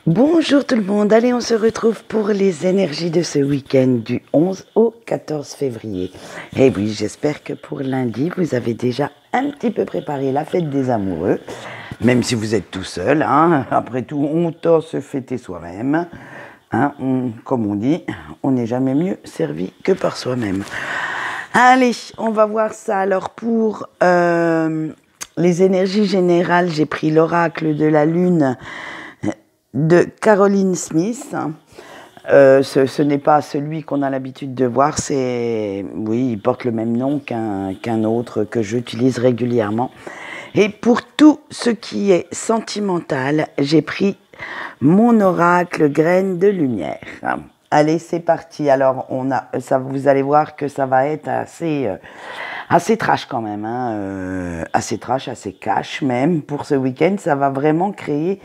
Bonjour tout le monde, allez on se retrouve pour les énergies de ce week-end du 11 au 14 février. Et oui, j'espère que pour lundi, vous avez déjà un petit peu préparé la fête des amoureux, même si vous êtes tout seul, hein. Après tout, on t'a se fêter soi-même, hein. Comme on dit, on n'est jamais mieux servi que par soi-même. Allez, on va voir ça. Alors pour les énergies générales, j'ai pris l'oracle de la lune de Caroline Smith. Ce n'est pas celui qu'on a l'habitude de voir, oui, il porte le même nom qu'un autre que j'utilise régulièrement. Et pour tout ce qui est sentimental, j'ai pris mon oracle graine de lumière. Allez, c'est parti. Alors, vous allez voir que ça va être assez trash quand même, hein. Assez trash, assez cash même. Pour ce week-end, ça va vraiment créer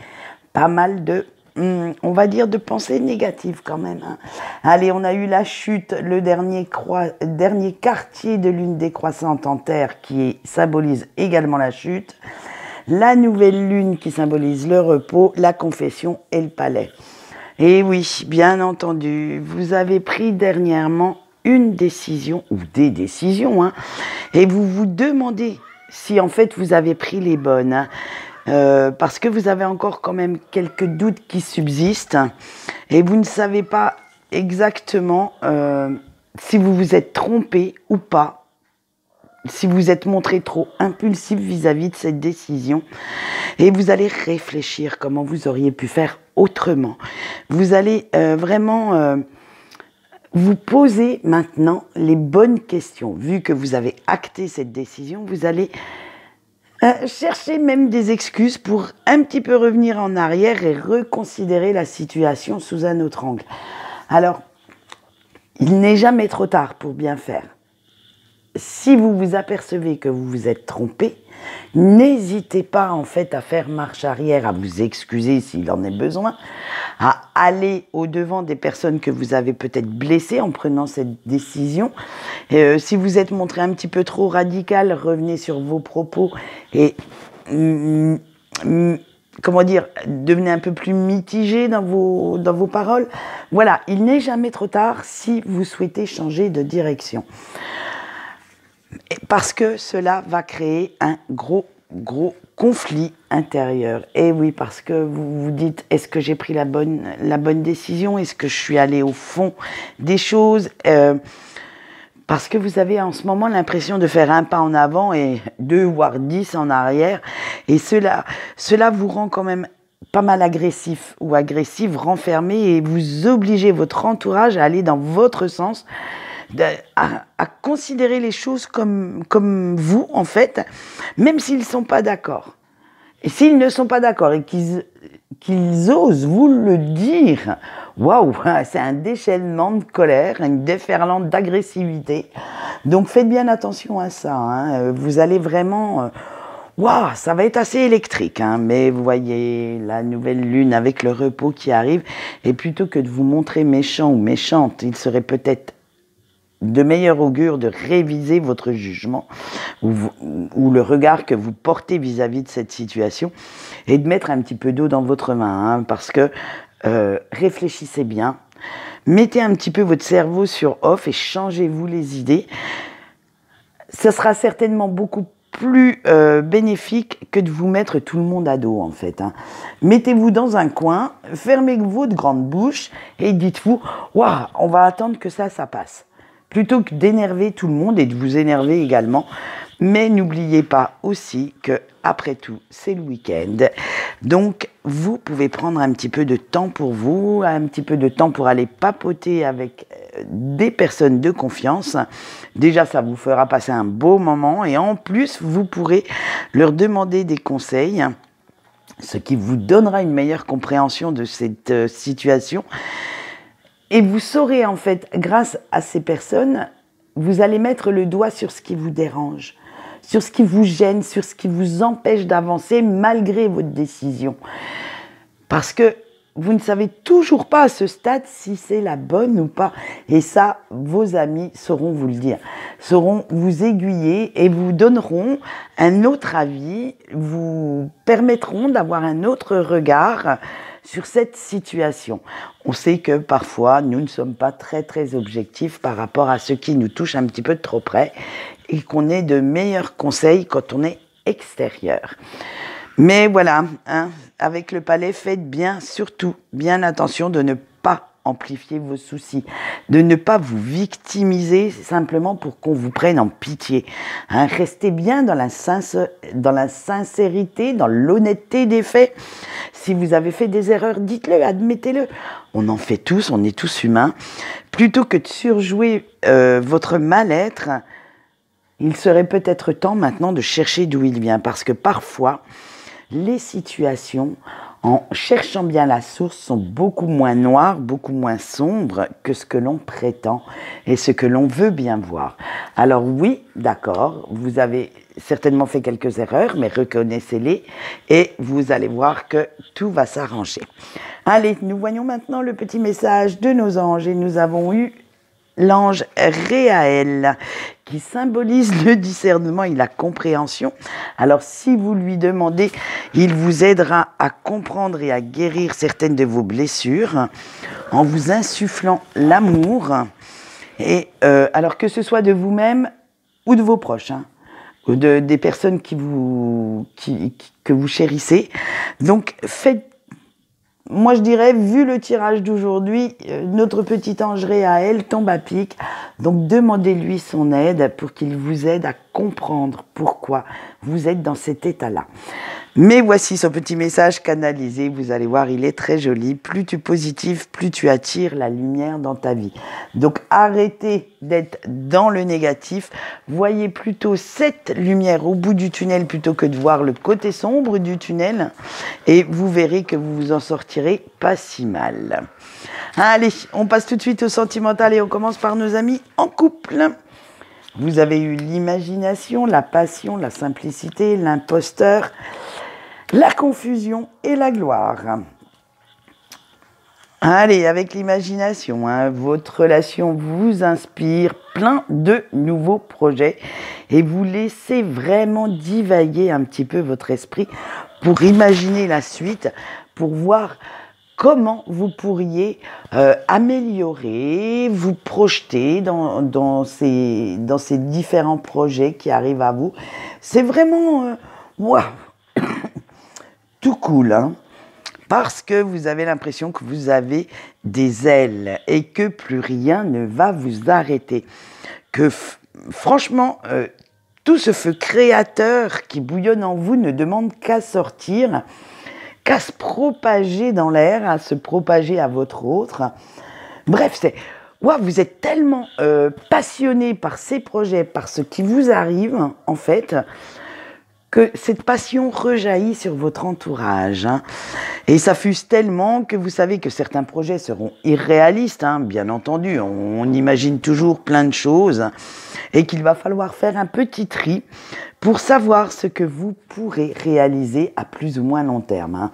pas mal de, on va dire, de pensées négatives quand même, hein. Allez, on a eu la chute, le dernier quartier de lune décroissante en terre qui symbolise également la chute, la nouvelle lune qui symbolise le repos, la confession et le palais. Et oui, bien entendu, vous avez pris dernièrement une décision, ou des décisions, hein, et vous vous demandez si en fait vous avez pris les bonnes, hein. Parce que vous avez encore quand même quelques doutes qui subsistent et vous ne savez pas exactement si vous vous êtes trompé ou pas, si vous êtes montré trop impulsif vis-à-vis de cette décision, et vous allez réfléchir comment vous auriez pu faire autrement. Vous allez vraiment vous poser maintenant les bonnes questions. Vu que vous avez acté cette décision, vous allez chercher même des excuses pour un petit peu revenir en arrière et reconsidérer la situation sous un autre angle. Alors, il n'est jamais trop tard pour bien faire. Si vous vous apercevez que vous vous êtes trompé, n'hésitez pas en fait à faire marche arrière, à vous excuser s'il en est besoin, à aller au-devant des personnes que vous avez peut-être blessées en prenant cette décision. Si vous êtes montré un petit peu trop radical, revenez sur vos propos et comment dire, devenez un peu plus mitigé dans vos paroles. Voilà, il n'est jamais trop tard si vous souhaitez changer de direction. Parce que cela va créer un gros conflit intérieur. Et oui, parce que vous vous dites, est-ce que j'ai pris la bonne décision? Est-ce que je suis allé au fond des choses? Parce que vous avez en ce moment l'impression de faire un pas en avant et 2 voire 10 en arrière. Et cela vous rend quand même pas mal agressif ou agressive, renfermé, et vous obligez votre entourage à aller dans votre sens, à considérer les choses comme vous, en fait, même s'ils ne sont pas d'accord. Et s'ils ne sont pas d'accord et qu'ils osent vous le dire, waouh, c'est un déchaînement de colère, une déferlante d'agressivité. Donc faites bien attention à ça, hein. Vous allez vraiment... waouh, ça va être assez électrique, hein. Mais vous voyez la nouvelle lune avec le repos qui arrive, et plutôt que de vous montrer méchant ou méchante, il serait peut-être de meilleur augure de réviser votre jugement ou le regard que vous portez vis-à-vis de cette situation et de mettre un petit peu d'eau dans votre main, hein, parce que réfléchissez bien, mettez un petit peu votre cerveau sur off et changez-vous les idées. Ça sera certainement beaucoup plus bénéfique que de vous mettre tout le monde à dos, en fait, hein. Mettez-vous dans un coin, fermez votre grande bouche et dites-vous « Waouh, on va attendre que ça passe ». Plutôt que d'énerver tout le monde et de vous énerver également. Mais n'oubliez pas aussi que, après tout, c'est le week-end. Donc, vous pouvez prendre un petit peu de temps pour vous, un petit peu de temps pour aller papoter avec des personnes de confiance. Déjà, ça vous fera passer un beau moment et en plus, vous pourrez leur demander des conseils, ce qui vous donnera une meilleure compréhension de cette situation. Et vous saurez, en fait, grâce à ces personnes, vous allez mettre le doigt sur ce qui vous dérange, sur ce qui vous gêne, sur ce qui vous empêche d'avancer malgré votre décision. Parce que vous ne savez toujours pas à ce stade si c'est la bonne ou pas. Et ça, vos amis sauront vous le dire, sauront vous aiguiller et vous donneront un autre avis, vous permettront d'avoir un autre regard sur cette situation. On sait que parfois, nous ne sommes pas très très objectifs par rapport à ce qui nous touche un petit peu de trop près et qu'on ait de meilleurs conseils quand on est extérieur. Mais voilà, hein, avec le palais, faites bien, surtout, bien attention de ne pas amplifier vos soucis, de ne pas vous victimiser simplement pour qu'on vous prenne en pitié. Hein, restez bien dans la sincérité, dans l'honnêteté des faits. Si vous avez fait des erreurs, dites-le, admettez-le. On en fait tous, on est tous humains. Plutôt que de surjouer votre mal-être, il serait peut-être temps maintenant de chercher d'où il vient, parce que parfois, les situations, en cherchant bien la source, sont beaucoup moins noires, beaucoup moins sombres que ce que l'on prétend et ce que l'on veut bien voir. Alors oui, d'accord, vous avez certainement fait quelques erreurs, mais reconnaissez-les et vous allez voir que tout va s'arranger. Allez, nous voyons maintenant le petit message de nos anges et nous avons eu l'ange Réaël, qui symbolise le discernement et la compréhension. Alors, si vous lui demandez, il vous aidera à comprendre et à guérir certaines de vos blessures en vous insufflant l'amour. Et alors que ce soit de vous-même ou de vos proches, hein, ou des personnes que vous chérissez. Donc, moi, je dirais, vu le tirage d'aujourd'hui, notre petit ange Réaël tombe à pic. Donc, demandez-lui son aide pour qu'il vous aide à comprendre pourquoi vous êtes dans cet état-là. Mais voici son petit message canalisé. Vous allez voir, il est très joli. Plus tu positives, plus tu attires la lumière dans ta vie. Donc, arrêtez d'être dans le négatif. Voyez plutôt cette lumière au bout du tunnel plutôt que de voir le côté sombre du tunnel. Et vous verrez que vous vous en sortirez pas si mal. Allez, on passe tout de suite au sentimental et on commence par nos amis en couple. Vous avez eu l'imagination, la passion, la simplicité, l'imposteur, la confusion et la gloire. Allez, avec l'imagination, hein, votre relation vous inspire plein de nouveaux projets et vous laissez vraiment divaguer un petit peu votre esprit pour imaginer la suite, pour voir comment vous pourriez améliorer, vous projeter dans ces différents projets qui arrivent à vous. C'est vraiment waouh, tout cool, hein, parce que vous avez l'impression que vous avez des ailes et que plus rien ne va vous arrêter. Que franchement, tout ce feu créateur qui bouillonne en vous ne demande qu'à sortir, qu'à se propager dans l'air, à se propager à votre autre. Bref, vous êtes tellement passionné par ces projets, par ce qui vous arrive, en fait, que cette passion rejaillit sur votre entourage. Hein. Et ça fuse tellement que vous savez que certains projets seront irréalistes, hein, bien entendu. On imagine toujours plein de choses et qu'il va falloir faire un petit tri pour savoir ce que vous pourrez réaliser à plus ou moins long terme. Hein.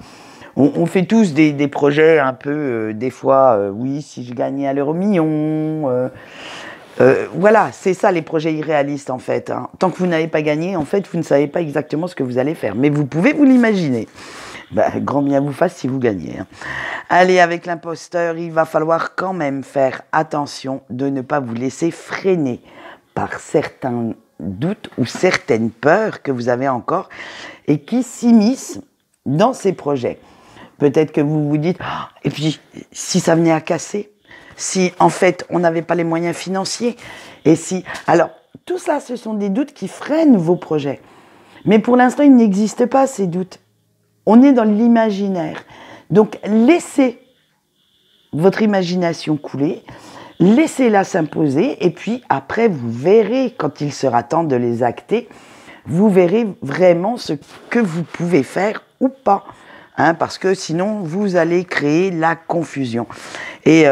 On fait tous des projets un peu, des fois, oui, si je gagnais à l'euro-million. Voilà, c'est ça les projets irréalistes en fait. Hein. Tant que vous n'avez pas gagné, en fait, vous ne savez pas exactement ce que vous allez faire. Mais vous pouvez vous l'imaginer. Grand bien vous fasse si vous gagnez. Hein. Allez, avec l'imposteur, il va falloir quand même faire attention de ne pas vous laisser freiner par certains doutes ou certaines peurs que vous avez encore et qui s'immiscent dans ces projets. Peut-être que vous vous dites, et puis si ça venait à casser, si en fait on n'avait pas les moyens financiers, et si... Alors, tout ça, ce sont des doutes qui freinent vos projets. Mais pour l'instant, il n'existe pas ces doutes. On est dans l'imaginaire. Donc, laissez votre imagination couler, laissez-la s'imposer, et puis après, vous verrez, quand il sera temps de les acter, vous verrez vraiment ce que vous pouvez faire ou pas. Hein, parce que sinon, vous allez créer la confusion. Et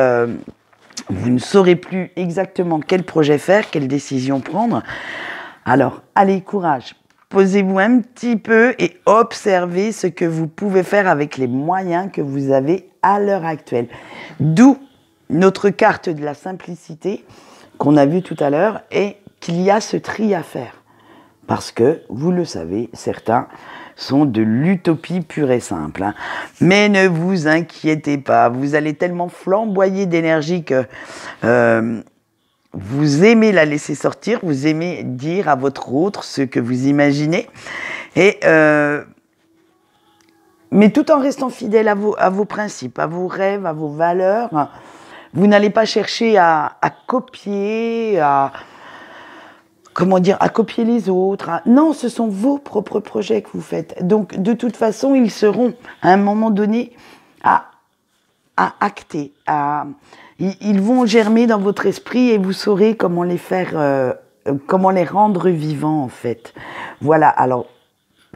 vous ne saurez plus exactement quel projet faire, quelle décision prendre. Alors, allez, courage. Posez-vous un petit peu et observez ce que vous pouvez faire avec les moyens que vous avez à l'heure actuelle. D'où notre carte de la simplicité qu'on a vue tout à l'heure et qu'il y a ce tri à faire. Parce que, vous le savez, certains, sont de l'utopie pure et simple. Hein. Mais ne vous inquiétez pas, vous allez tellement flamboyer d'énergie que vous aimez la laisser sortir, vous aimez dire à votre autre ce que vous imaginez. Et... mais tout en restant fidèle à vos principes, à vos rêves, à vos valeurs, vous n'allez pas chercher à copier, à copier les autres. Non, ce sont vos propres projets que vous faites. Donc, de toute façon, ils seront, à un moment donné, à acter. Ils vont germer dans votre esprit et vous saurez comment les faire, comment les rendre vivants, en fait. Voilà, alors...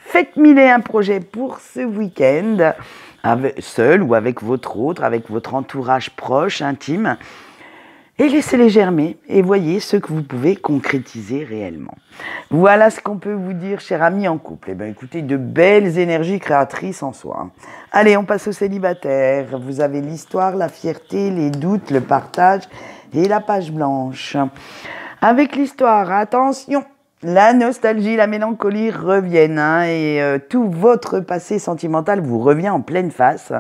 Faites 1001 projets pour ce week-end, seul ou avec votre autre, avec votre entourage proche, intime, et laissez-les germer et voyez ce que vous pouvez concrétiser réellement. Voilà ce qu'on peut vous dire, chers amis en couple. Eh bien, écoutez, de belles énergies créatrices en soi. Allez, on passe aux célibataires. Vous avez l'histoire, la fierté, les doutes, le partage et la page blanche. Avec l'histoire, attention! La nostalgie, la mélancolie reviennent hein, et tout votre passé sentimental vous revient en pleine face.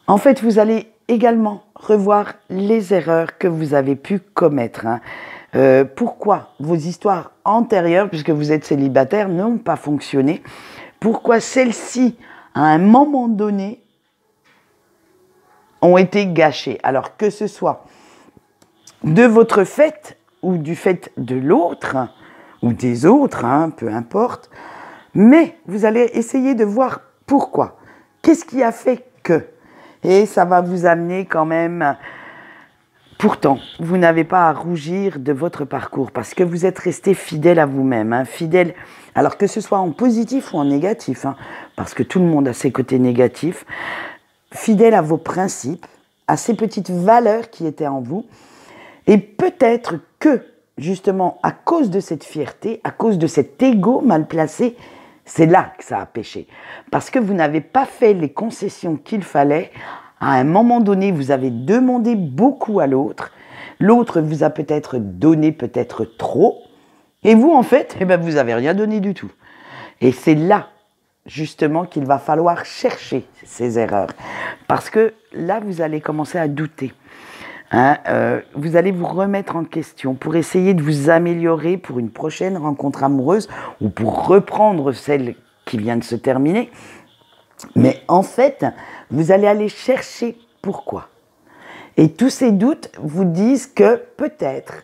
En fait, vous allez également revoir les erreurs que vous avez pu commettre. Hein. Pourquoi vos histoires antérieures, puisque vous êtes célibataire, n'ont pas fonctionné? Pourquoi celles-ci, à un moment donné, ont été gâchées? Alors que ce soit de votre fait, ou du fait de l'autre, ou des autres, hein, peu importe. Mais vous allez essayer de voir pourquoi. Qu'est-ce qui a fait que? Et ça va vous amener quand même... Pourtant, vous n'avez pas à rougir de votre parcours parce que vous êtes resté fidèle à vous-même. Hein, fidèle, alors que ce soit en positif ou en négatif, hein, parce que tout le monde a ses côtés négatifs. Fidèle à vos principes, à ces petites valeurs qui étaient en vous. Et peut-être que, justement, à cause de cette fierté, à cause de cet ego mal placé, c'est là que ça a péché. Parce que vous n'avez pas fait les concessions qu'il fallait. À un moment donné, vous avez demandé beaucoup à l'autre. L'autre vous a peut-être donné peut-être trop. Et vous, en fait, eh ben, vous n'avez rien donné du tout. Et c'est là, justement, qu'il va falloir chercher ces erreurs. Parce que là, vous allez commencer à douter. Hein, vous allez vous remettre en question pour essayer de vous améliorer pour une prochaine rencontre amoureuse ou pour reprendre celle qui vient de se terminer. Mais en fait, vous allez aller chercher pourquoi. Et tous ces doutes vous disent que peut-être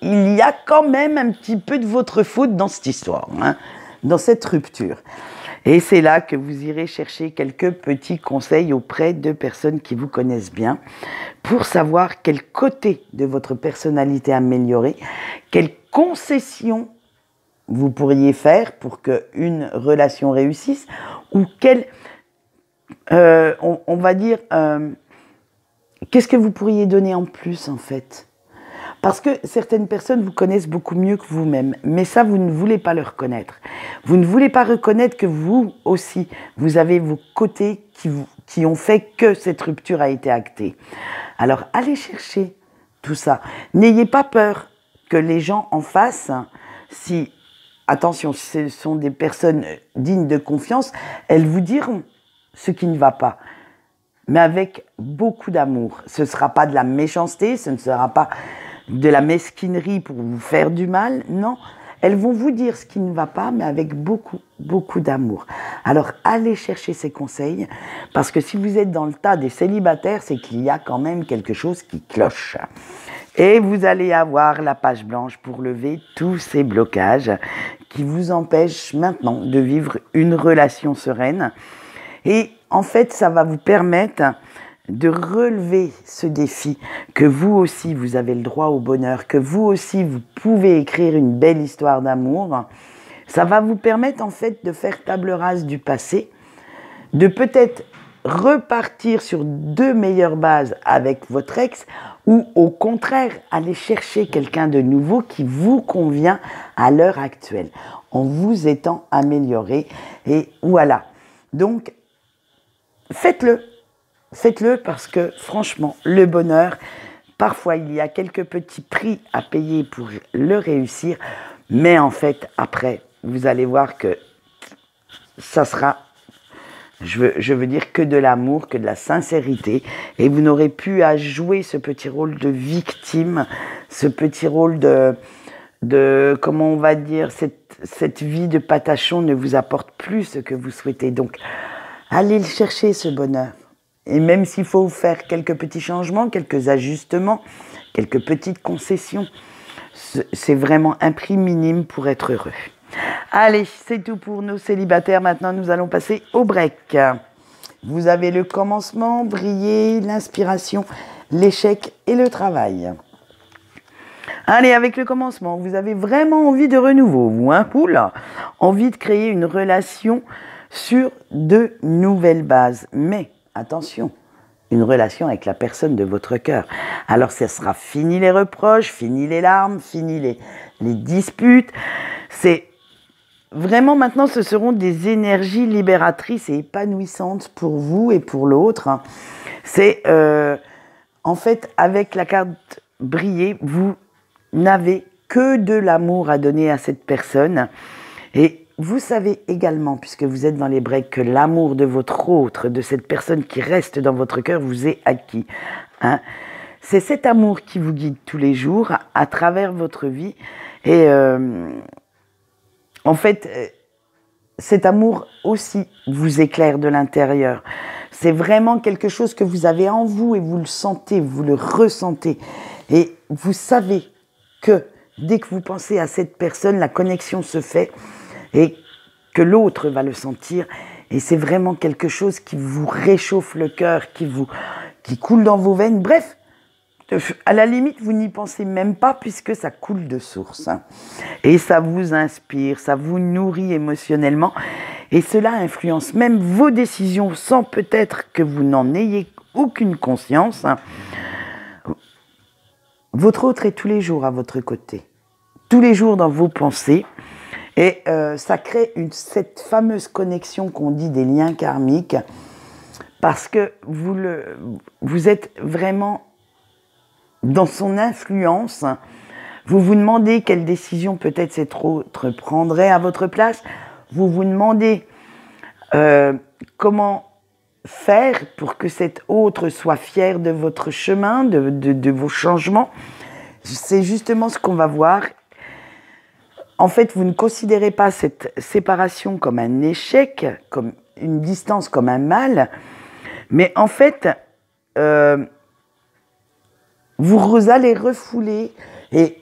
il y a quand même un petit peu de votre faute dans cette histoire, hein, dans cette rupture. Et c'est là que vous irez chercher quelques petits conseils auprès de personnes qui vous connaissent bien pour savoir quel côté de votre personnalité améliorer, quelles concessions vous pourriez faire pour qu'une relation réussisse ou quelle, on va dire, qu'est-ce que vous pourriez donner en plus en fait ? Parce que certaines personnes vous connaissent beaucoup mieux que vous-même, mais ça, vous ne voulez pas le reconnaître. Vous ne voulez pas reconnaître que vous aussi, vous avez vos côtés qui ont fait que cette rupture a été actée. Alors, allez chercher tout ça. N'ayez pas peur que les gens en face, si, attention, ce sont des personnes dignes de confiance, elles vous diront ce qui ne va pas. Mais avec beaucoup d'amour. Ce ne sera pas de la méchanceté, ce ne sera pas de la mesquinerie pour vous faire du mal, non. Elles vont vous dire ce qui ne va pas, mais avec beaucoup, beaucoup d'amour. Alors, allez chercher ces conseils, parce que si vous êtes dans le tas des célibataires, c'est qu'il y a quand même quelque chose qui cloche. Et vous allez avoir la page blanche pour lever tous ces blocages qui vous empêchent maintenant de vivre une relation sereine. Et en fait, ça va vous permettre de relever ce défi, que vous aussi vous avez le droit au bonheur, que vous aussi vous pouvez écrire une belle histoire d'amour. Ça va vous permettre en fait de faire table rase du passé, de peut-être repartir sur de meilleures bases avec votre ex ou au contraire aller chercher quelqu'un de nouveau qui vous convient à l'heure actuelle en vous étant amélioré. Et voilà, donc faites-le. Faites-le parce que, franchement, le bonheur, parfois, il y a quelques petits prix à payer pour le réussir. Mais en fait, après, vous allez voir que ça sera, je veux dire, que de l'amour, que de la sincérité. Et vous n'aurez plus à jouer ce petit rôle de victime, ce petit rôle de comment on va dire, cette vie de patachon ne vous apporte plus ce que vous souhaitez. Donc, allez le chercher, ce bonheur. Et même s'il faut faire quelques petits changements, quelques ajustements, quelques petites concessions, c'est vraiment un prix minime pour être heureux. Allez, c'est tout pour nos célibataires. Maintenant, nous allons passer au break. Vous avez le commencement, briller, l'inspiration, l'échec et le travail. Allez, avec le commencement, vous avez vraiment envie de renouveau, vous, hein? Oula, envie de créer une relation sur de nouvelles bases. Mais, attention, une relation avec la personne de votre cœur. Alors, ça sera fini les reproches, fini les larmes, fini les disputes. C'est vraiment, maintenant, ce seront des énergies libératrices et épanouissantes pour vous et pour l'autre. C'est, en fait, avec la carte briller, vous n'avez que de l'amour à donner à cette personne. Et vous savez également, puisque vous êtes dans les breaks, que l'amour de votre autre, de cette personne qui reste dans votre cœur, vous est acquis. Hein? C'est cet amour qui vous guide tous les jours à travers votre vie. Et en fait, cet amour aussi vous éclaire de l'intérieur. C'est vraiment quelque chose que vous avez en vous et vous le sentez, vous le ressentez. Et vous savez que dès que vous pensez à cette personne, la connexion se fait et que l'autre va le sentir. Et c'est vraiment quelque chose qui vous réchauffe le cœur, qui coule dans vos veines. Bref, à la limite, vous n'y pensez même pas puisque ça coule de source. Et ça vous inspire, ça vous nourrit émotionnellement. Et cela influence même vos décisions sans peut-être que vous n'en ayez aucune conscience. Votre autre est tous les jours à votre côté, tous les jours dans vos pensées. Et ça crée cette fameuse connexion qu'on dit des liens karmiques parce que vous êtes vraiment dans son influence. Vous vous demandez quelle décision peut-être cet autre prendrait à votre place. Vous vous demandez comment faire pour que cet autre soit fier de votre chemin, de vos changements. C'est justement ce qu'on va voir. En fait, vous ne considérez pas cette séparation comme un échec, comme une distance, comme un mal, mais en fait, vous allez refouler et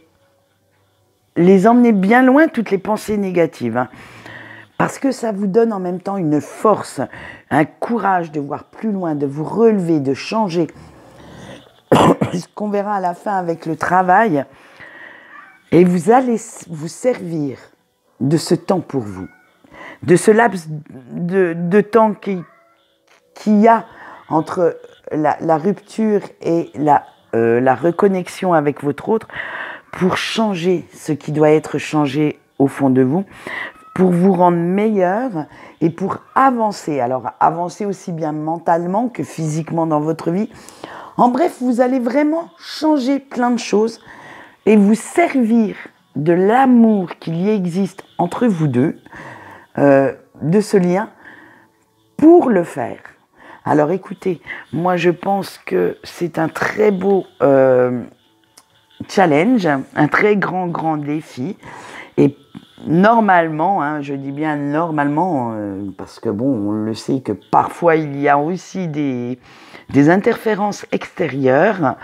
les emmener bien loin toutes les pensées négatives. Hein. Parce que ça vous donne en même temps une force, un courage de voir plus loin, de vous relever, de changer. Ce qu'on verra à la fin avec le travail. Et vous allez vous servir de ce temps pour vous. De ce laps de temps qu'il y a entre la rupture et la reconnexion avec votre autre pour changer ce qui doit être changé au fond de vous, pour vous rendre meilleur et pour avancer. Alors, avancer aussi bien mentalement que physiquement dans votre vie. En bref, vous allez vraiment changer plein de choses et vous servir de l'amour qu'il y existe entre vous deux, de ce lien, pour le faire. Alors écoutez, moi je pense que c'est un très beau challenge, un très grand défi. Et normalement, hein, je dis bien normalement, parce que bon, on le sait que parfois il y a aussi des interférences extérieures,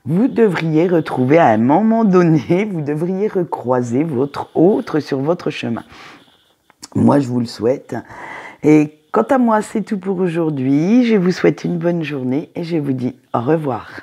vous devriez retrouver à un moment donné, vous devriez recroiser votre autre sur votre chemin. Moi, je vous le souhaite. Et quant à moi, c'est tout pour aujourd'hui. Je vous souhaite une bonne journée et je vous dis au revoir.